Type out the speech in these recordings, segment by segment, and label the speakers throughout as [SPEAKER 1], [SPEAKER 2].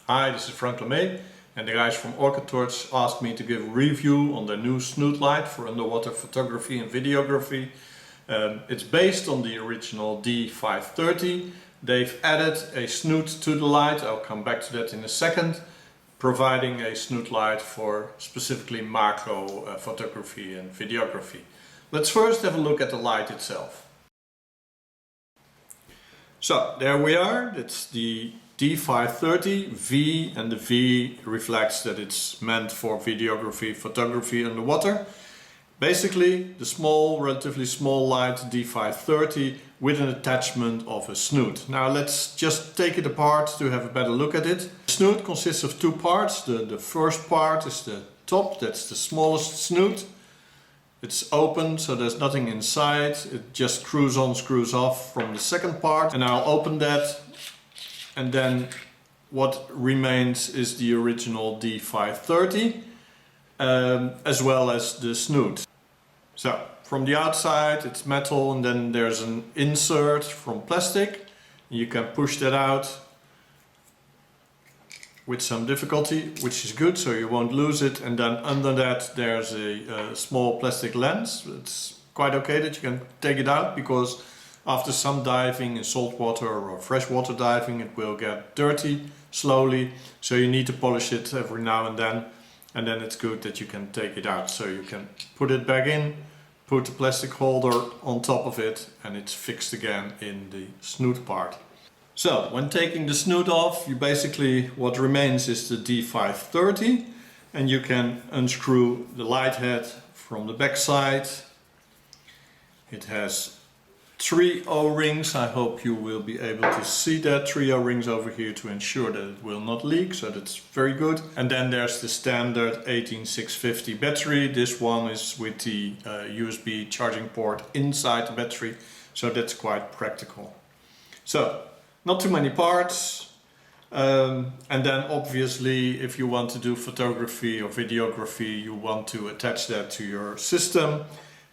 [SPEAKER 1] Hi, this is Frank Lamé, and the guys from OrcaTorch asked me to give a review on their new snoot light for underwater photography and videography. It's based on the original D530. They've added a snoot to the light, I'll come back to that in a second, providing a snoot light for specifically macro photography and videography. Let's first have a look at the light itself. So there we are, it's the D530V, and the V reflects that it's meant for videography, photography underwater. Basically the small, relatively small light D530 with an attachment of a snoot. Now let's just take it apart to have a better look at it. The snoot consists of two parts. The first part is the top, that's the smallest snoot. It's open, so there's nothing inside. It just screws on, screws off from the second part. And I'll open that, and then what remains is the original D530 as well as the snoot. So from the outside it's metal, and then there's an insert from plastic. You can push that out with some difficulty, which is good, so you won't lose it. And then under that there's a small plastic lens. It's quite okay that you can take it out, because after some diving in saltwater or freshwater diving it will get dirty slowly, so you need to polish it every now and then it's good that you can take it out. So you can put it back in, put the plastic holder on top of it, and it's fixed again in the snoot part. So when taking the snoot off, you basically, what remains is the D530, and you can unscrew the light head from the back side. It has 3 O-rings. I hope you will be able to see that. 3 O-rings over here to ensure that it will not leak, so that's very good. And then there's the standard 18650 battery. This one is with the USB charging port inside the battery, so that's quite practical. So not too many parts, and then obviously if you want to do photography or videography, you want to attach that to your system,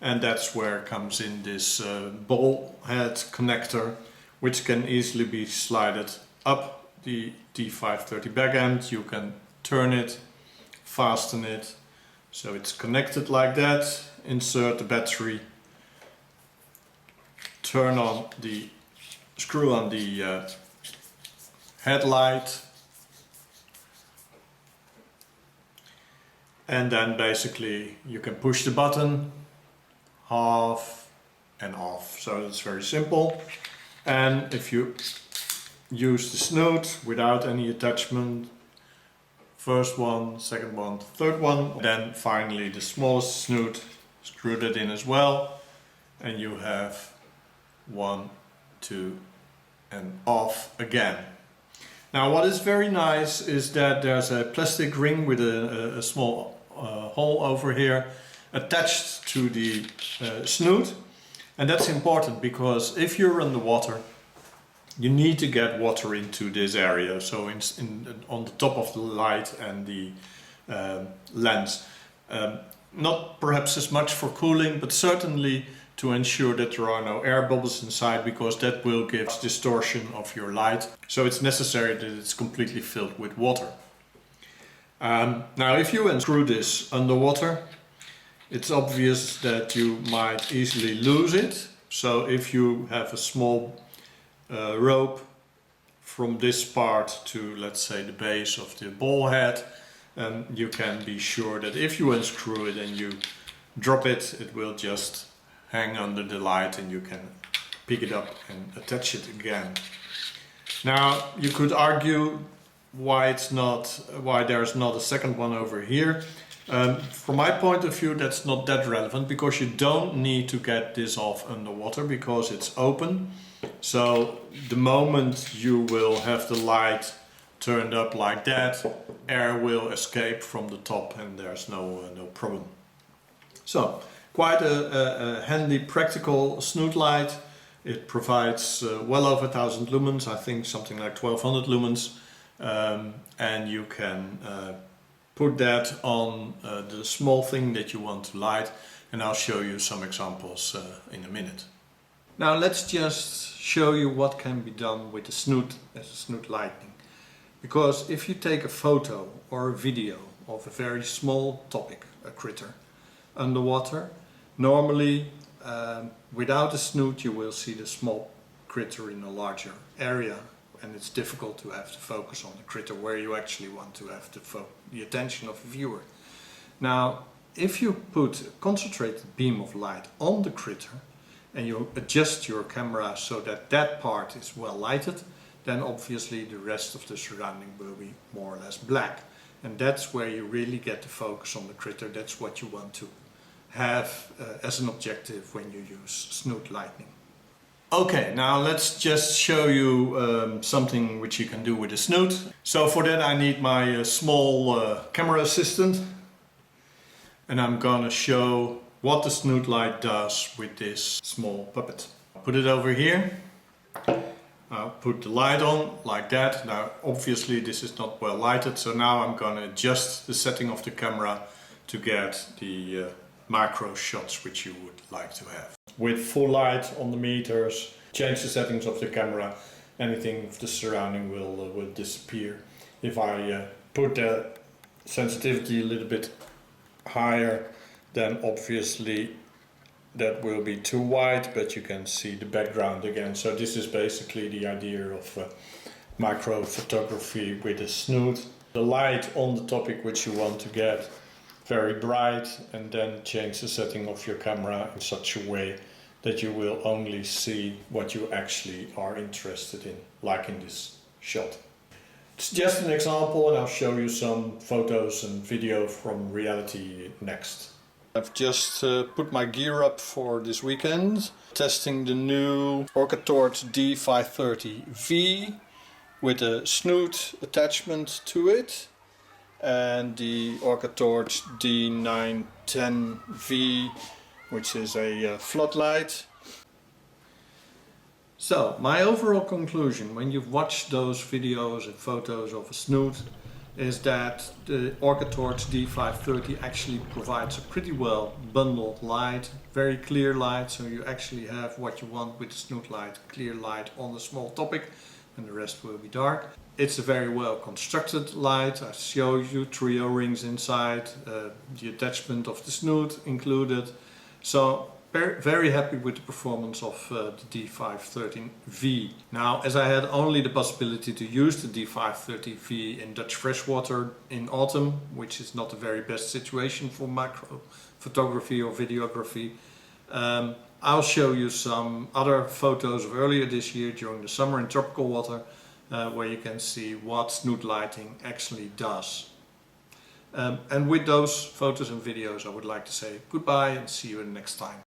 [SPEAKER 1] and that's where comes in this ball head connector, which can easily be slided up the D530 back end. You can turn it, fasten it, so it's connected like that. Insert the battery, turn on the screw on the headlight, and then basically you can push the button half and off. So it's very simple. And if you use the snoot without any attachment, first one, second one, third one, then finally the smallest snoot, screw that in as well, and you have 1, 2 and off again. Now what is very nice is that there's a plastic ring with a small hole over here attached to the snoot, and that's important because if you're underwater you need to get water into this area, so on the top of the light and the lens. Not perhaps as much for cooling, but certainly to ensure that there are no air bubbles inside, because that will give distortion of your light. So it's necessary that it's completely filled with water. Now if you unscrew this underwater, it's obvious that you might easily lose it. So if you have a small rope from this part to, let's say, the base of the ball head, you can be sure that if you unscrew it and you drop it, it will just hang under the light and you can pick it up and attach it again. Now you could argue why there's not a second one over here. From my point of view, that's not that relevant, because you don't need to get this off underwater because it's open. So the moment you will have the light turned up like that, air will escape from the top and there's no problem. So quite a handy, practical snoot light. It provides well over 1000 lumens, I think something like 1200 lumens, and you can put that on the small thing that you want to light, and I'll show you some examples in a minute. Now let's just show you what can be done with the snoot as a snoot lighting. Because if you take a photo or a video of a very small topic, a critter, underwater, normally without a snoot you will see the small critter in a larger area, and it's difficult to have to focus on the critter where you actually want to have the attention of the viewer. Now, if you put a concentrated beam of light on the critter and you adjust your camera so that that part is well lighted, then obviously the rest of the surrounding will be more or less black. And that's where you really get the focus on the critter. That's what you want to have as an objective when you use snoot lighting. Okay, now let's just show you something which you can do with a snoot. So for that I need my small camera assistant. And I'm gonna show what the snoot light does with this small puppet. I'll put it over here. I'll put the light on like that. Now obviously this is not well lighted, so now I'm gonna adjust the setting of the camera to get the macro shots which you would like to have. With full light on the meters, change the settings of the camera, anything of the surrounding will disappear. If I put the sensitivity a little bit higher, then obviously that will be too white, but you can see the background again. So this is basically the idea of macro photography with a snoot. The light on the topic which you want to get very bright, and then change the setting of your camera in such a way that you will only see what you actually are interested in, like in this shot. It's just an example, and I'll show you some photos and video from reality next. I've just put my gear up for this weekend, testing the new OrcaTorch D530V with a snoot attachment to it, and the OrcaTorch D910V, which is a floodlight. So, my overall conclusion when you've watched those videos and photos of a snoot is that the OrcaTorch D530 actually provides a pretty well bundled light, very clear light, so you actually have what you want with the snoot light, clear light on the small topic, and the rest will be dark. It's a very well constructed light. I showed you 3 O-rings inside, the attachment of the snoot included. So very happy with the performance of the D530V. Now, as I had only the possibility to use the D530V in Dutch freshwater in autumn, which is not the very best situation for macro photography or videography, I'll show you some other photos of earlier this year during the summer in tropical water, where you can see what snoot lighting actually does. And with those photos and videos I would like to say goodbye and see you next time.